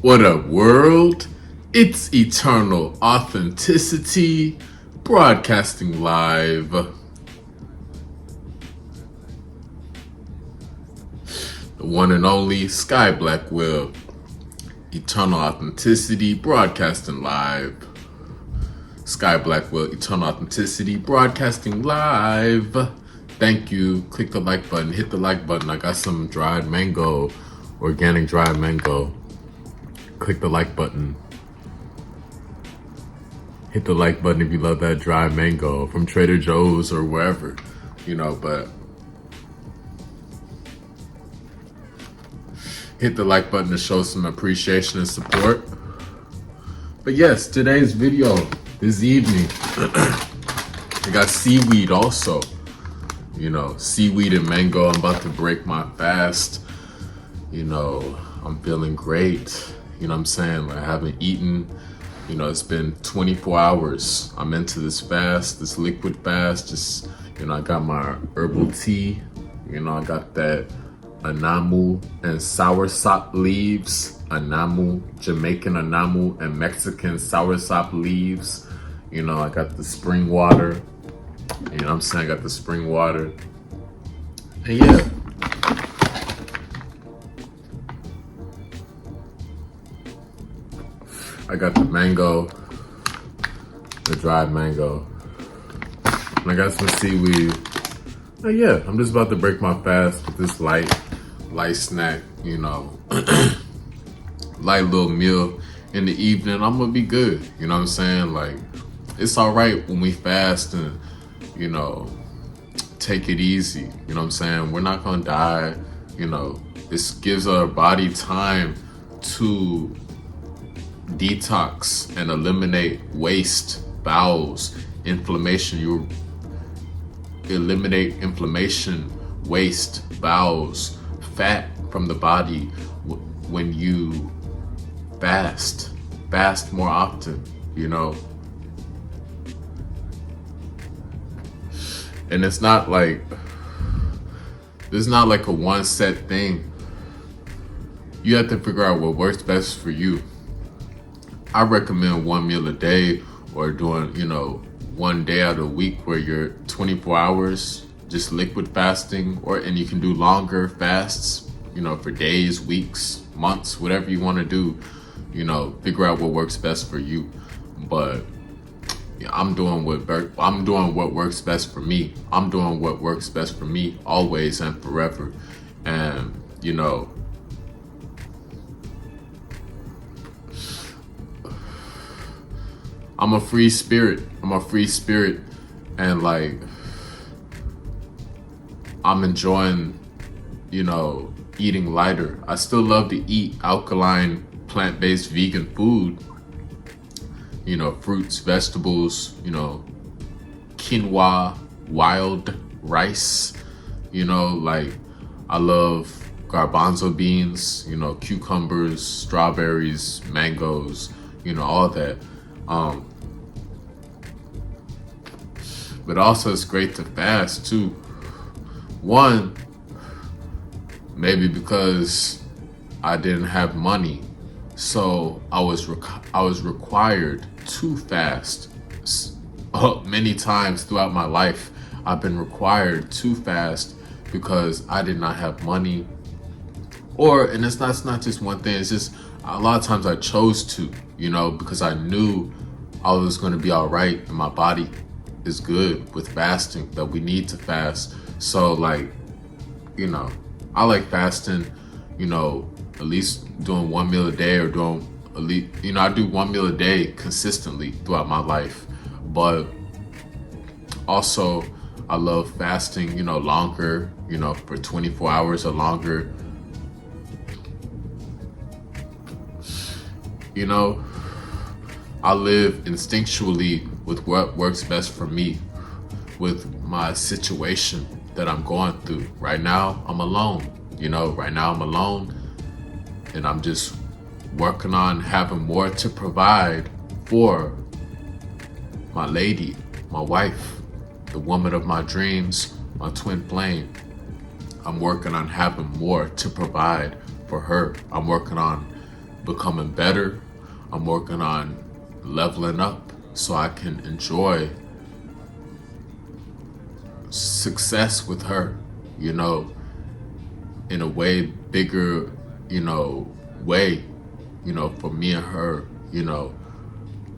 What up, world? It's Eternal Authenticity, broadcasting live. The one and only Sky Blackwell. Eternal Authenticity, broadcasting live. Sky Blackwell, Eternal Authenticity, broadcasting live. Thank you. Click the like button. Hit the like button. I got some dried mango, organic dried mango. Click the like button. Hit the like button if you love that dried mango from Trader Joe's or wherever, but hit the like button to show some appreciation and support. But yes, today's video, this evening, I got seaweed also. Seaweed and mango. I'm about to break my fast. I'm feeling great. I'm saying? Like, I haven't eaten. It's been 24 hours. I'm into this fast, this liquid fast. Just, I got my herbal tea. I got that anamu and soursop leaves. Anamu, Jamaican anamu and Mexican soursop leaves. I got the spring water. I got the spring water. And yeah. I got the mango, the dried mango, and I got some seaweed. And yeah, I'm just about to break my fast with this light snack, light little meal in the evening. I'm gonna be good, Like, it's all right when we fast and, take it easy, We're not gonna die, This gives our body time to detox and eliminate waste, bowels, inflammation. You eliminate inflammation, waste, bowels, fat from the body when you fast more often, And it's not like a one set thing. You have to figure out what works best for you. I recommend one meal a day, or doing, one day out of the week where you're 24 hours, just liquid fasting, and you can do longer fasts, for days, weeks, months, whatever you want to do, figure out what works best for you. But yeah, I'm doing what works best for me. I'm doing what works best for me always and forever. And, I'm a free spirit. And like, I'm enjoying, eating lighter. I still love to eat alkaline, plant-based vegan food. Fruits, vegetables, quinoa, wild rice, like, I love garbanzo beans, cucumbers, strawberries, mangoes, all that. But also it's great to fast too. One, maybe because I didn't have money, so I was required to fast. Many times throughout my life, I've been required to fast because I did not have money. And it's not just one thing. It's just a lot of times I chose to, because I knew I was going to be all right and my body is good with fasting, that we need to fast. So like, I like fasting, at least doing one meal a day, or doing at least, I do one meal a day consistently throughout my life. But also I love fasting, longer, for 24 hours or longer. I live instinctually with what works best for me, with my situation that I'm going through. Right now, I'm alone. And I'm just working on having more to provide for my lady, my wife, the woman of my dreams, my twin flame. I'm working on having more to provide for her. I'm working on becoming better. I'm working on leveling up so I can enjoy success with her, you know, in a way bigger, way, for me and her,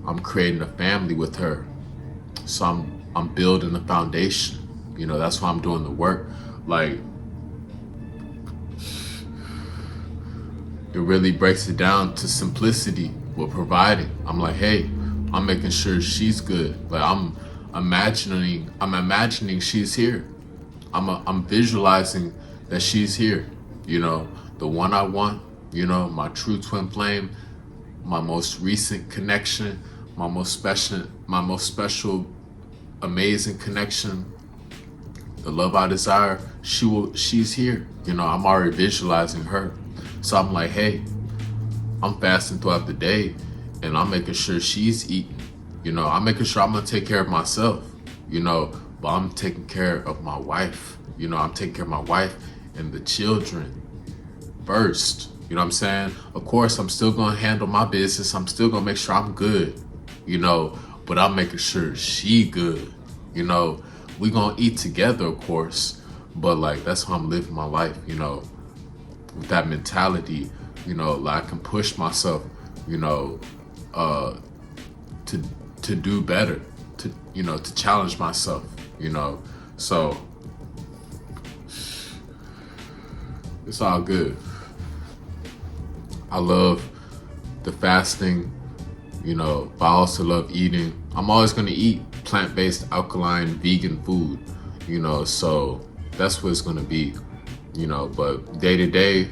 I'm creating a family with her. So I'm building a foundation. That's why I'm doing the work. Like, it really breaks it down to simplicity with providing. I'm like, hey, I'm making sure she's good. Like, I'm imagining she's here. I'm visualizing that she's here. The one I want, my true twin flame, my most recent connection, my most special, amazing connection, the love I desire, she's here. I'm already visualizing her. So I'm like, hey, I'm fasting throughout the day and I'm making sure she's eating. I'm making sure I'm gonna take care of myself, but I'm taking care of my wife. I'm taking care of my wife and the children first. You know what I'm saying? Of course, I'm still gonna handle my business. I'm still gonna make sure I'm good, but I'm making sure she good. We gonna eat together, of course, but like, that's how I'm living my life, with that mentality, like I can push myself, to do better, to challenge myself, so it's all good. I love the fasting, but I also love eating. I'm always gonna eat plant-based, alkaline, vegan food, so that's what it's gonna be, but day to day,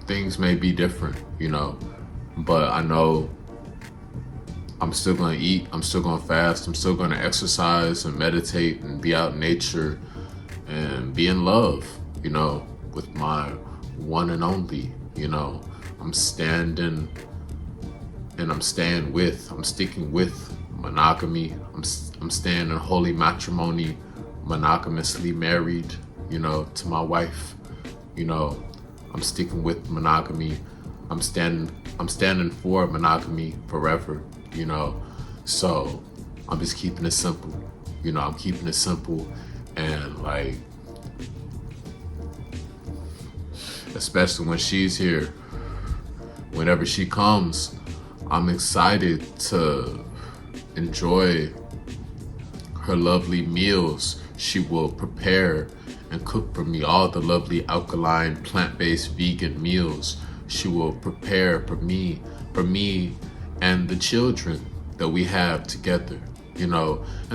things may be different, but I know I'm still gonna eat, I'm still gonna fast, I'm still gonna exercise and meditate and be out in nature and be in love, with my one and only, I'm standing and I'm sticking with monogamy. I'm staying in holy matrimony, monogamously married, to my wife. I'm sticking with monogamy. I'm standing for monogamy forever, So I'm just keeping it simple. I'm keeping it simple, and like, especially when she's here, whenever she comes, I'm excited to enjoy her lovely meals. She will prepare and cook for me all the lovely alkaline, plant-based, vegan meals. She will prepare for me and the children that we have together, and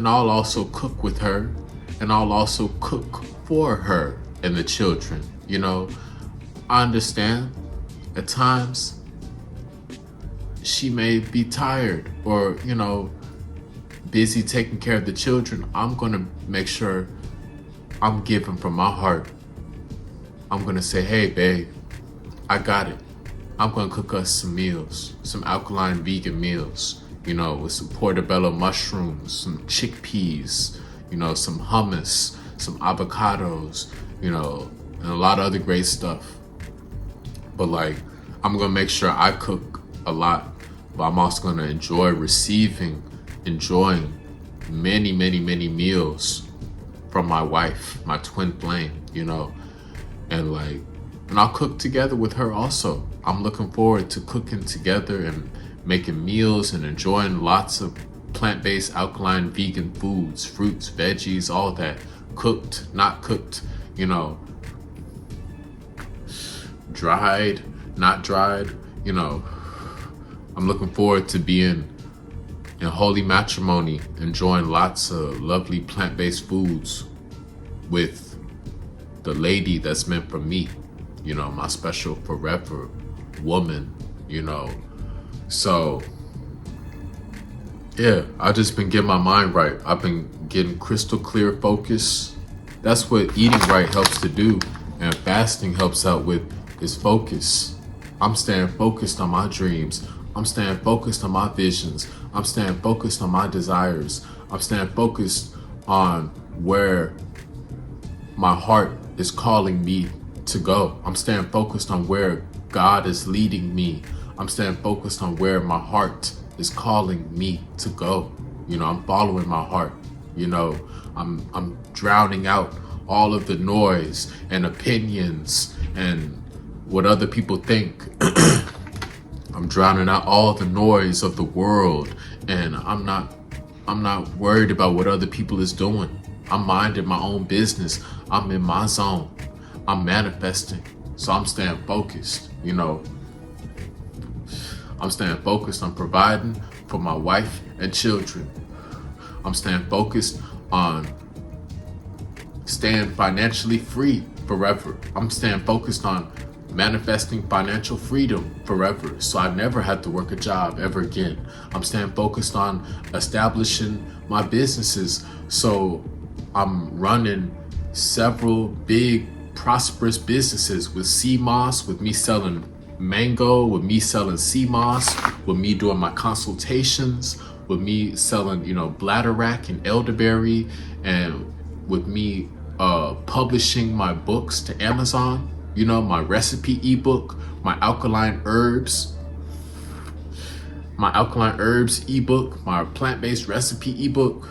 I'll also cook with her, and I'll also cook for her and the children, I understand at times she may be tired or, busy taking care of the children. I'm gonna make sure I'm giving from my heart. I'm gonna say, hey babe, I got it. I'm gonna cook us some meals, some alkaline vegan meals, with some portobello mushrooms, some chickpeas, some hummus, some avocados, and a lot of other great stuff. But like, I'm gonna make sure I cook a lot, but I'm also gonna enjoying many, many, many meals from my wife, my twin flame, and I'll cook together with her also. I'm looking forward to cooking together and making meals and enjoying lots of plant-based, alkaline, vegan foods, fruits, veggies, all that, cooked, not cooked, dried, not dried, I'm looking forward to being in holy matrimony, enjoying lots of lovely plant-based foods with the lady that's meant for me, my special forever woman, So, yeah, I've just been getting my mind right. I've been getting crystal clear focus. That's what eating right helps to do, and fasting helps out with, is focus. I'm staying focused on my dreams. I'm staying focused on my visions. I'm staying focused on my desires. I'm staying focused on where my heart is calling me to go. I'm staying focused on where God is leading me. I'm staying focused on where my heart is calling me to go. You know, I'm following my heart. You know, I'm drowning out all of the noise and opinions and what other people think. I'm drowning out all the noise of the world, and I'm not worried about what other people is doing. I'm minding my own business. I'm in my zone. I'm manifesting. So I'm staying focused, you know. I'm staying focused on providing for my wife and children. I'm staying focused on staying financially free forever. I'm staying focused on manifesting financial freedom forever, so I never have to work a job ever again. I'm staying focused on establishing my businesses, so I'm running several big prosperous businesses with sea moss, with me selling mango, with me selling sea moss, with me doing my consultations, with me selling, you know, bladderwrack and elderberry, and with me publishing my books to Amazon. You know, my recipe ebook, my alkaline herbs ebook, my plant-based recipe ebook.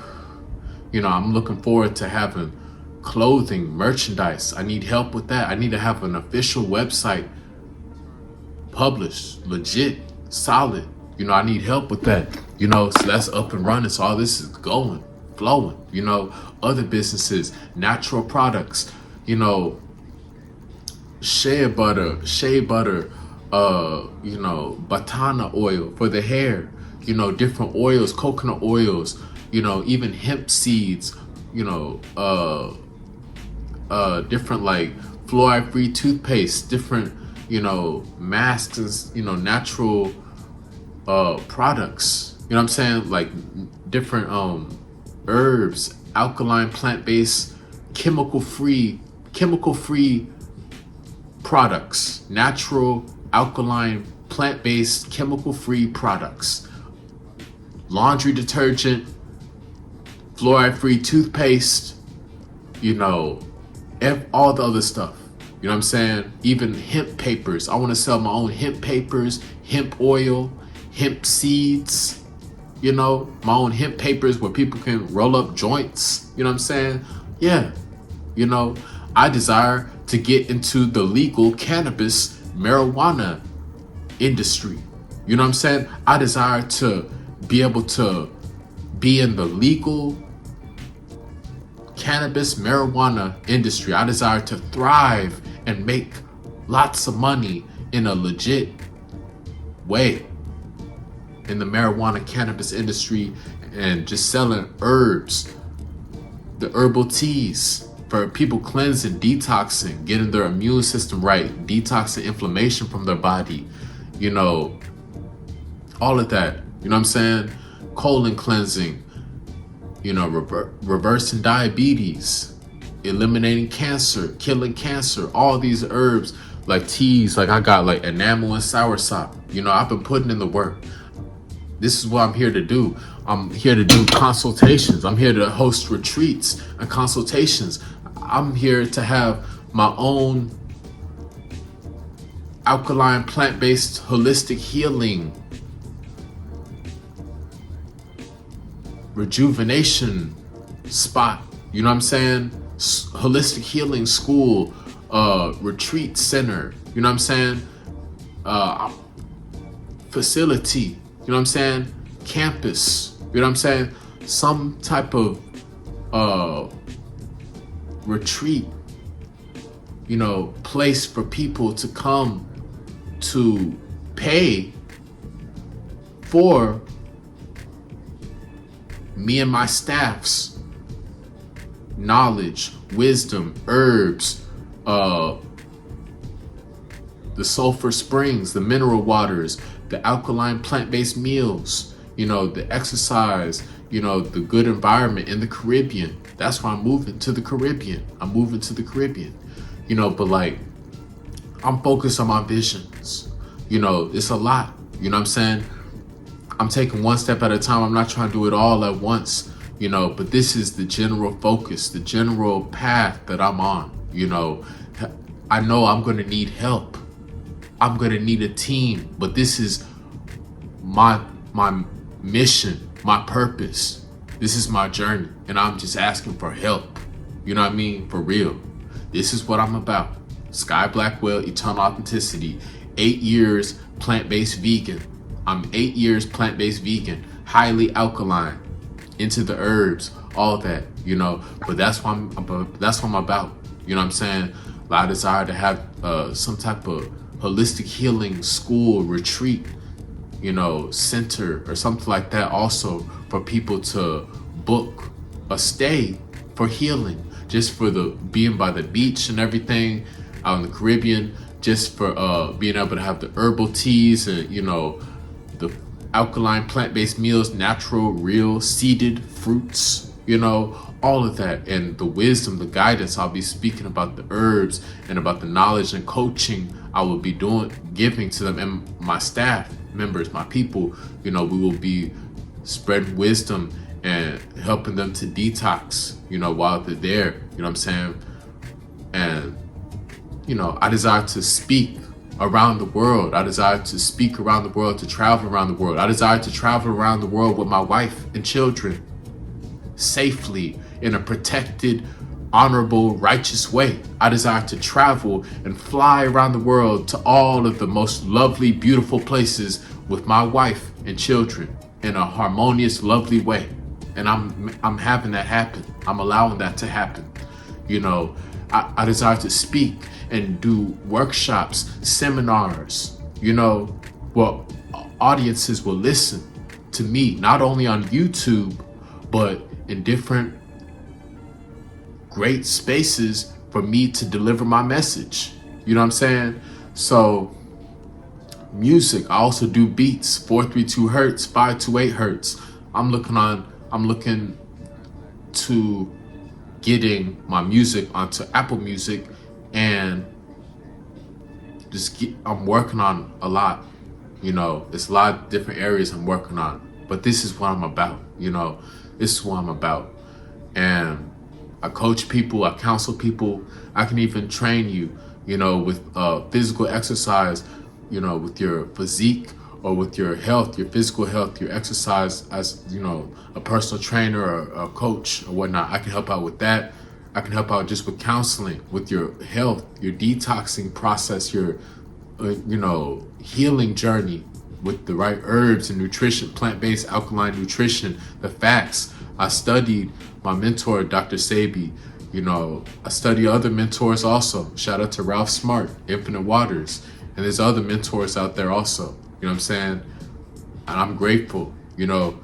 You know, I'm looking forward to having clothing, merchandise. I need help with that. I need to have an official website published, legit, solid. You know, I need help with that. You know, so that's up and running. So all this is going, flowing. You know, other businesses, natural products, you know, shea butter, you know, batana oil for the hair, you know, different oils, coconut oils, you know, even hemp seeds, you know, different like fluoride-free toothpaste, different, you know, masks, you know, natural products, you know what I'm saying? Like different herbs, alkaline, plant-based, chemical-free products, natural, alkaline, plant-based, chemical-free products, laundry detergent, fluoride-free toothpaste, you know, all the other stuff. You know what I'm saying? Even hemp papers. I want to sell my own hemp papers, hemp oil, hemp seeds, you know, my own hemp papers where people can roll up joints. You know what I'm saying? Yeah. You know, I desire to get into the legal cannabis marijuana industry. You know what I'm saying? I desire to be able to be in the legal cannabis marijuana industry. I desire to thrive and make lots of money in a legit way in the marijuana cannabis industry, and just selling herbs, the herbal teas for people cleansing, detoxing, getting their immune system right, detoxing inflammation from their body, you know, all of that. You know what I'm saying? Colon cleansing, you know, reversing diabetes, eliminating cancer, killing cancer, all these herbs, like teas, like I got like enamel and soursop. You know, I've been putting in the work. This is what I'm here to do. I'm here to do consultations. I'm here to host retreats and consultations. I'm here to have my own alkaline, plant-based, holistic healing, rejuvenation spot. You know what I'm saying? Holistic healing school, retreat center. You know what I'm saying? Facility. You know what I'm saying? Campus. You know what I'm saying? Some type of retreat, you know, place for people to come to pay for me and my staff's knowledge, wisdom, herbs, the sulfur springs, the mineral waters, the alkaline plant-based meals, you know, the exercise, you know, the good environment in the Caribbean. That's why I'm moving to the Caribbean. You know, but like, I'm focused on my visions. You know, it's a lot. You know what I'm saying? I'm taking one step at a time. I'm not trying to do it all at once, you know, but this is the general focus, the general path that I'm on. You know I'm going to need help. I'm gonna need a team, but this is my mission, my purpose. This is my journey, and I'm just asking for help. You know what I mean? For real. This is what I'm about. Sky Blackwell, Eternal Authenticity. 8 years plant-based vegan. I'm 8 years plant-based vegan, highly alkaline, into the herbs, all that, you know. But that's what I'm about. You know what I'm saying? I desire to have some type of holistic healing school, retreat, you know, center or something like that, also for people to book a stay for healing, just for the being by the beach and everything out in the Caribbean, just for being able to have the herbal teas and, you know, the alkaline plant-based meals, natural, real, seeded fruits, you know, all of that, and the wisdom, the guidance. I'll be speaking about the herbs and about the knowledge and coaching I will be giving to them and my staff members, my people. You know, we will be spreading wisdom and helping them to detox, you know, while they're there, you know what I'm saying? And, you know, I desire to speak around the world. I desire to speak around the world, to travel around the world. I desire to travel around the world with my wife and children safely, in a protected, honorable, righteous way. I desire to travel and fly around the world to all of the most lovely, beautiful places with my wife and children in a harmonious, lovely way. And I'm having that happen. I'm allowing that to happen. You know, I desire to speak and do workshops, seminars, you know, well, audiences will listen to me, not only on YouTube, but in different great spaces for me to deliver my message. You know what I'm saying? So music, I also do beats, 432 hertz, 528 hertz. I'm looking to getting my music onto Apple Music, and I'm working on a lot. You know, it's a lot of different areas I'm working on, but this is what I'm about. You know, this is what I'm about. And I coach people, I counsel people. I can even train you, you know, with physical exercise, you know, with your physique or with your health, your physical health, your exercise, as, you know, a personal trainer or a coach or whatnot. I can help out with that. I can help out just with counseling, with your health, your detoxing process, your, you know, healing journey with the right herbs and nutrition, plant-based alkaline nutrition, the facts. I studied my mentor, Dr. Seaweed. You know, I study other mentors also. Shout out to Ralph Smart, Infinite Waters. And there's other mentors out there also. You know what I'm saying? And I'm grateful, you know,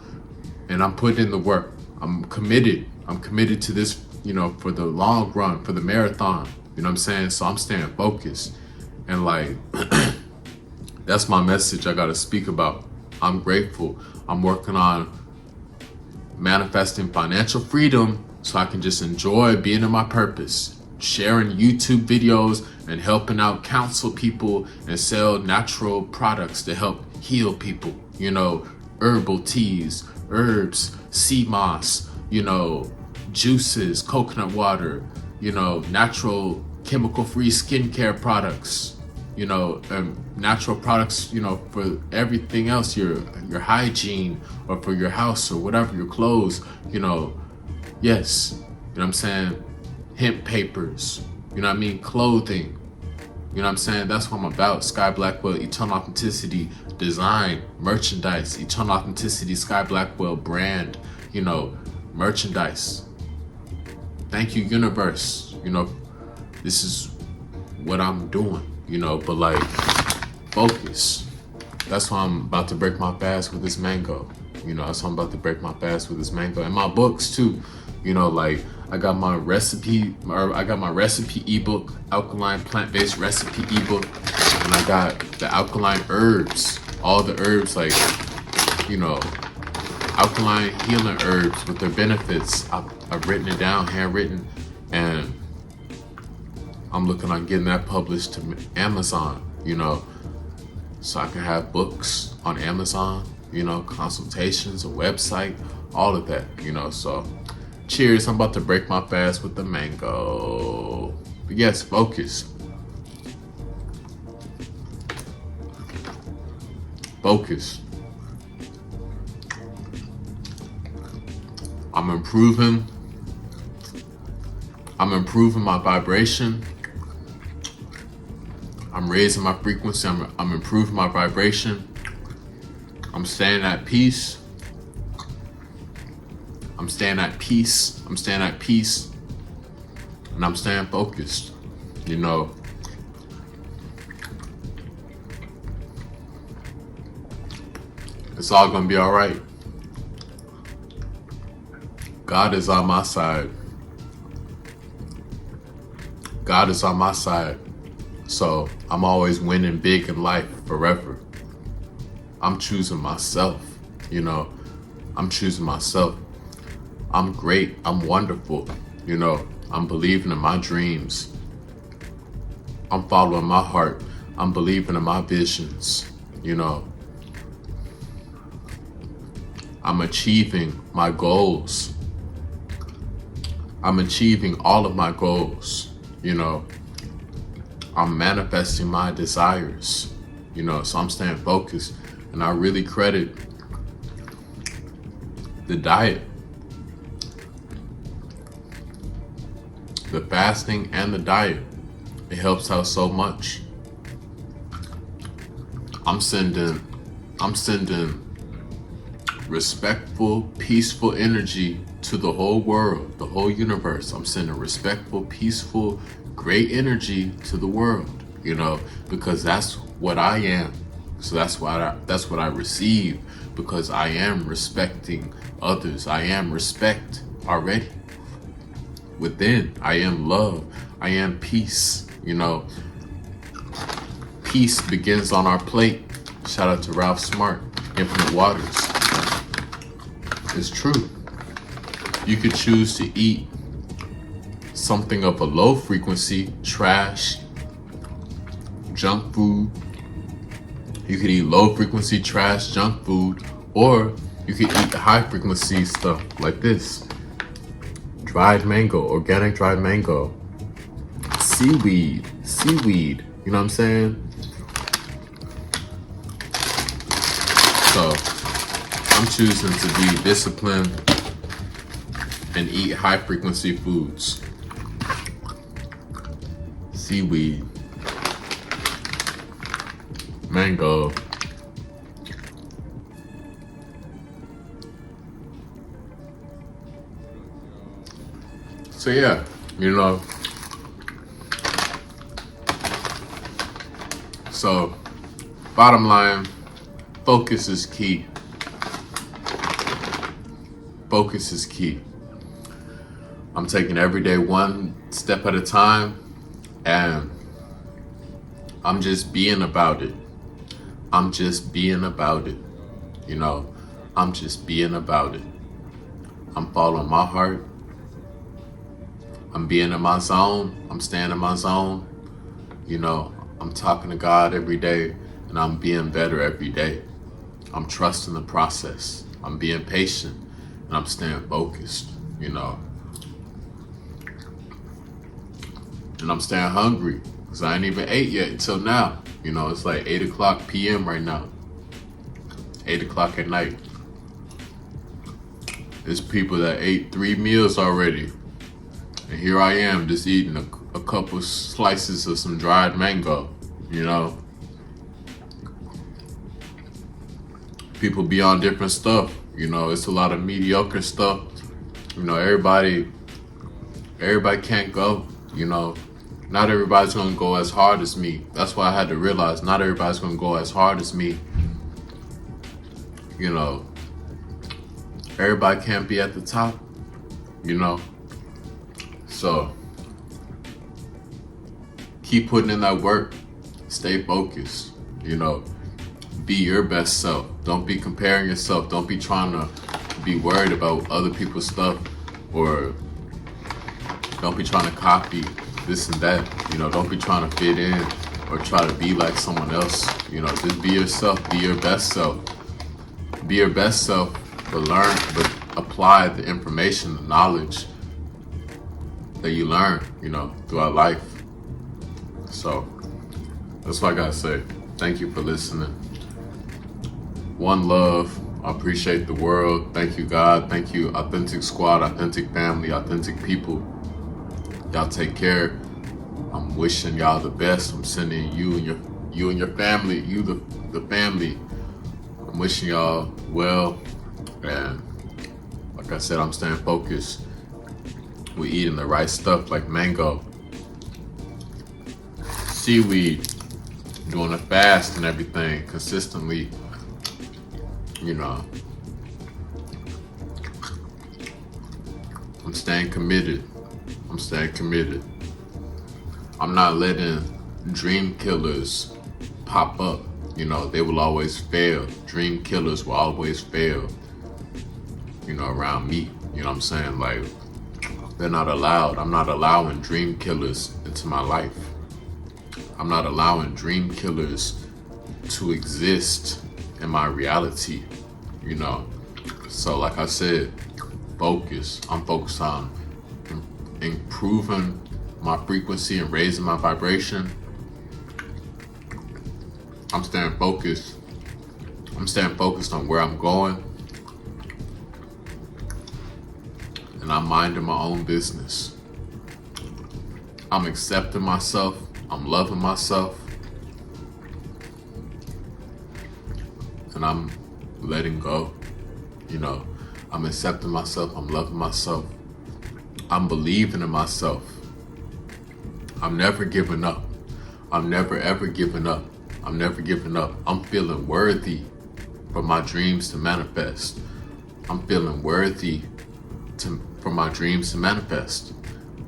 and I'm putting in the work. I'm committed. I'm committed to this, you know, for the long run, for the marathon. You know what I'm saying? So I'm staying focused. And like, that's my message I gotta speak about. I'm grateful. I'm working on manifesting financial freedom so I can just enjoy being in my purpose, sharing YouTube videos and helping out counsel people and sell natural products to help heal people. You know, herbal teas, herbs, sea moss, you know, juices, coconut water, you know, natural chemical-free skincare products, you know, natural products, you know, for everything else, your hygiene, or for your house or whatever, your clothes, you know. Yes, you know what I'm saying? Hemp papers, you know what I mean? Clothing, you know what I'm saying? That's what I'm about. Sky Blackwell, Eternal Authenticity, design, merchandise, Eternal Authenticity, Sky Blackwell brand, you know, merchandise. Thank you, universe. You know, this is what I'm doing, you know, but like, focus. That's why I'm about to break my fast with this mango. You know, that's why I'm about to break my fast with this mango. And my books too, you know, like I got my recipe ebook, alkaline plant-based recipe ebook, and I got the alkaline herbs, all the herbs, like, you know, alkaline healing herbs with their benefits. I've written it down, handwritten, and I'm looking on getting that published to Amazon, you know, so I can have books on Amazon, you know, consultations, a website, all of that, you know. So cheers, I'm about to break my fast with the mango. But yes, focus. focused. I'm improving my vibration. I'm raising my frequency. I'm improving my vibration. I'm staying at peace. I'm staying at peace. I'm staying at peace. And I'm staying focused. You know, it's all gonna be all right. God is on my side. God is on my side. So I'm always winning big in life forever. I'm choosing myself, you know. I'm choosing myself. I'm great. I'm wonderful. You know, I'm believing in my dreams. I'm following my heart. I'm believing in my visions. You know, I'm achieving my goals. I'm achieving all of my goals. You know, I'm manifesting my desires. You know, so I'm staying focused. And I really credit the diet, the fasting and the diet. It helps out so much. I'm sending respectful, peaceful energy to the whole world, the whole universe. I'm sending respectful, peaceful, great energy to the world, you know, because that's what I am. So that's what I receive, because I am respecting others. I am respect already within. I am love. I am peace. You know, peace begins on our plate. Shout out to Ralph Smart, Infinite Waters. It's true. You could choose to eat something of a low frequency, trash, junk food. You could eat low frequency, trash, junk food, or you could eat the high frequency stuff like this. Dried mango, organic dried mango. Seaweed, you know what I'm saying? So I'm choosing to be disciplined and eat high frequency foods. Seaweed, mango. So yeah, you know. So bottom line, focus is key. Focus is key. I'm taking every day one step at a time, and I'm just being about it. I'm just being about it. You know, I'm just being about it. I'm following my heart. I'm being in my zone. I'm staying in my zone. You know, I'm talking to God every day, and I'm being better every day. I'm trusting the process. I'm being patient, and I'm staying focused, you know. And I'm staying hungry, because I ain't even ate yet until now. You know, it's like 8 o'clock p.m. right now. 8 o'clock at night. There's people that ate 3 meals already. And here I am just eating a couple slices of some dried mango, you know. People be on different stuff, you know. It's a lot of mediocre stuff. You know, everybody can't go, you know. Not everybody's gonna go as hard as me. That's why I had to realize not everybody's gonna go as hard as me. You know, everybody can't be at the top, you know. So keep putting in that work. Stay focused, you know. Be your best self. Don't be comparing yourself. Don't be trying to be worried about other people's stuff, or don't be trying to copy this and that. You know, don't be trying to fit in or try to be like someone else. You know, just be yourself. Be your best self. Be your best self, but apply the information, the knowledge that you learn, you know, throughout life. So that's what I gotta say. Thank you for listening. One love. I appreciate the world. Thank you, God. Thank you, Authentic Squad, Authentic Family, Authentic People. Y'all take care. I'm wishing y'all the best. I'm sending you and your family, the family. I'm wishing y'all well. And like I said, I'm staying focused. We're eating the right stuff like mango, seaweed, doing a fast and everything consistently. You know, I'm staying committed. I'm staying committed. I'm not letting dream killers pop up. You know, they will always fail. Dream killers will always fail, you know, around me. You know what I'm saying? Like, they're not allowed. I'm not allowing dream killers into my life. I'm not allowing dream killers to exist in my reality, you know? So like I said, focus. I'm focused on improving my frequency and raising my vibration. I'm staying focused. I'm staying focused on where I'm going. And I'm minding my own business. I'm accepting myself. I'm loving myself. And I'm letting go. You know, I'm accepting myself. I'm loving myself. I'm believing in myself. I'm never giving up. I'm never ever giving up. I'm never giving up. I'm feeling worthy for my dreams to manifest. I'm feeling worthy for my dreams to manifest.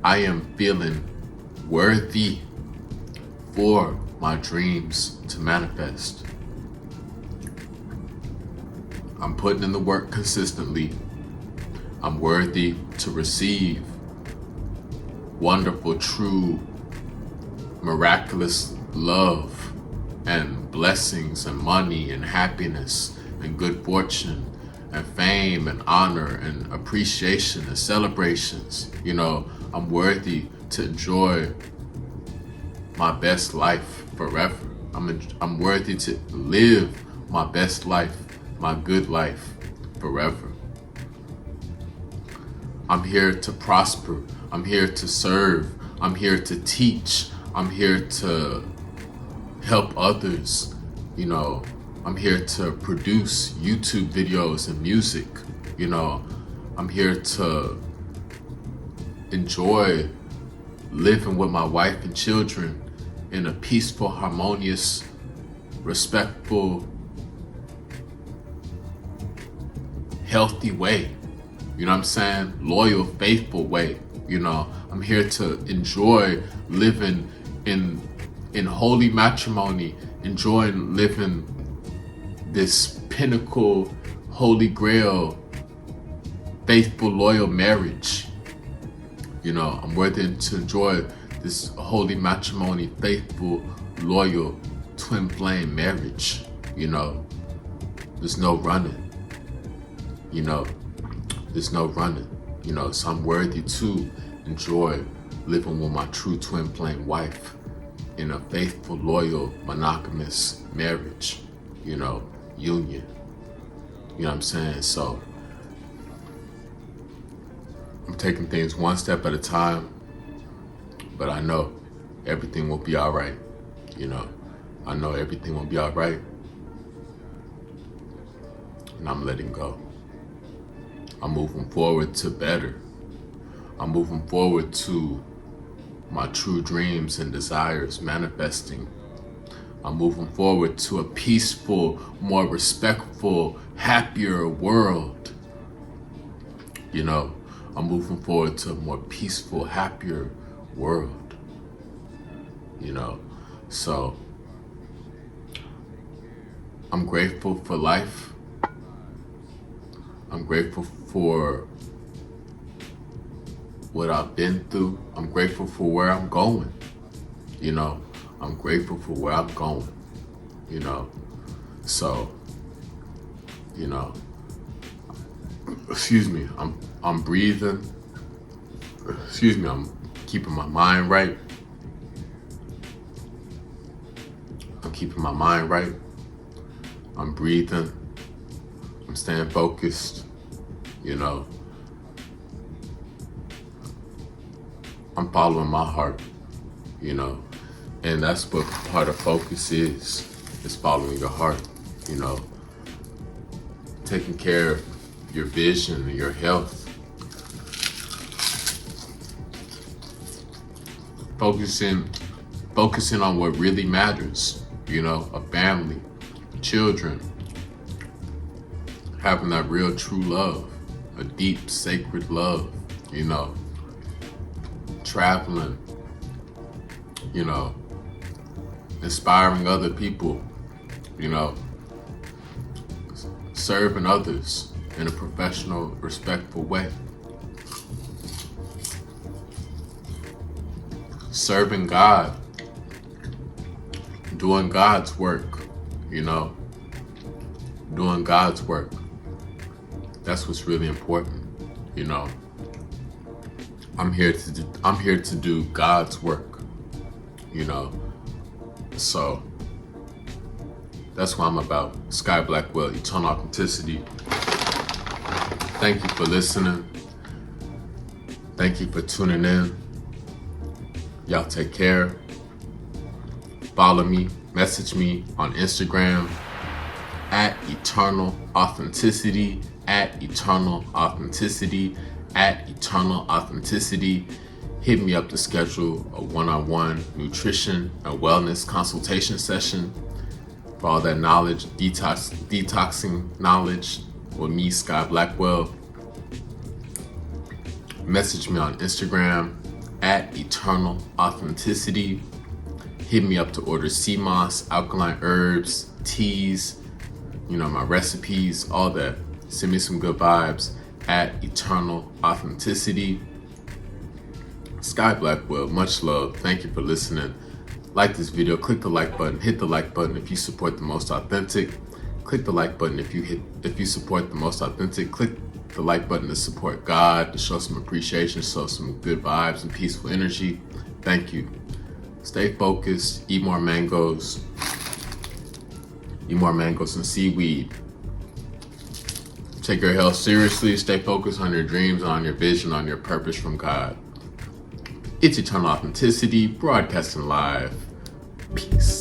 I am feeling worthy for my dreams to manifest. I'm putting in the work consistently. I'm worthy to receive wonderful, true, miraculous love and blessings and money and happiness and good fortune and fame and honor and appreciation and celebrations. You know, I'm worthy to enjoy my best life forever. I'm worthy to live my best life, my good life forever. I'm here to prosper. I'm here to serve. I'm here to teach. I'm here to help others. You know, I'm here to produce YouTube videos and music. You know, I'm here to enjoy living with my wife and children in a peaceful, harmonious, respectful, healthy way. You know what I'm saying? Loyal, faithful way. You know, I'm here to enjoy living in holy matrimony, enjoying living this pinnacle, holy grail, faithful, loyal marriage. You know, I'm worthy to enjoy this holy matrimony, faithful, loyal, twin flame marriage. You know, there's no running. You know, there's no running. You know, so I'm worthy to enjoy living with my true twin flame wife in a faithful, loyal, monogamous marriage, you know, union. You know what I'm saying? So I'm taking things one step at a time, but I know everything will be all right. You know, I know everything will be all right. And I'm letting go. I'm moving forward to better. I'm moving forward to my true dreams and desires manifesting. I'm moving forward to a peaceful, more respectful, happier world. You know, I'm moving forward to a more peaceful, happier world. You know, so I'm grateful for life. I'm grateful for what I've been through. I'm grateful for where I'm going. You know, I'm grateful for where I'm going. You know, so, you know, excuse me, I'm breathing. Excuse me, I'm keeping my mind right. I'm keeping my mind right. I'm breathing. I'm staying focused, you know. I'm following my heart, you know. And that's what part of focus is following your heart, you know. Taking care of your vision and your health. Focusing on what really matters, you know, a family, children, having that real true love, a deep sacred love, you know, traveling, you know, inspiring other people, you know, serving others in a professional, respectful way. Serving God, doing God's work, you know, doing God's work. That's what's really important, you know. I'm here to do God's work, you know. So that's what I'm about. Sky Blackwell, eternal authenticity. Thank you for listening. Thank you for tuning in. Y'all take care. Follow me, message me on Instagram at eternal authenticity, at eternal authenticity, at eternal authenticity. Hit me up to schedule a one-on-one nutrition and wellness consultation session for all that knowledge, detoxing knowledge with me, Sky Blackwell. Message me on Instagram at eternal authenticity. Hit me up to order sea moss, alkaline herbs, teas, you know, my recipes, all that. Send me some good vibes at eternal authenticity. Sky Blackwell, much love. Thank you for listening. Like this video, click the like button, hit the like button if you support the most authentic. Click the like button if you support the most authentic. Click the like button to support God, to show some appreciation, show some good vibes and peaceful energy. Thank you. Stay focused, eat more mangoes. Eat more mangoes and seaweed. Take your health seriously, stay focused on your dreams, on your vision, on your purpose from God. It's Eternal Authenticity, broadcasting live. Peace.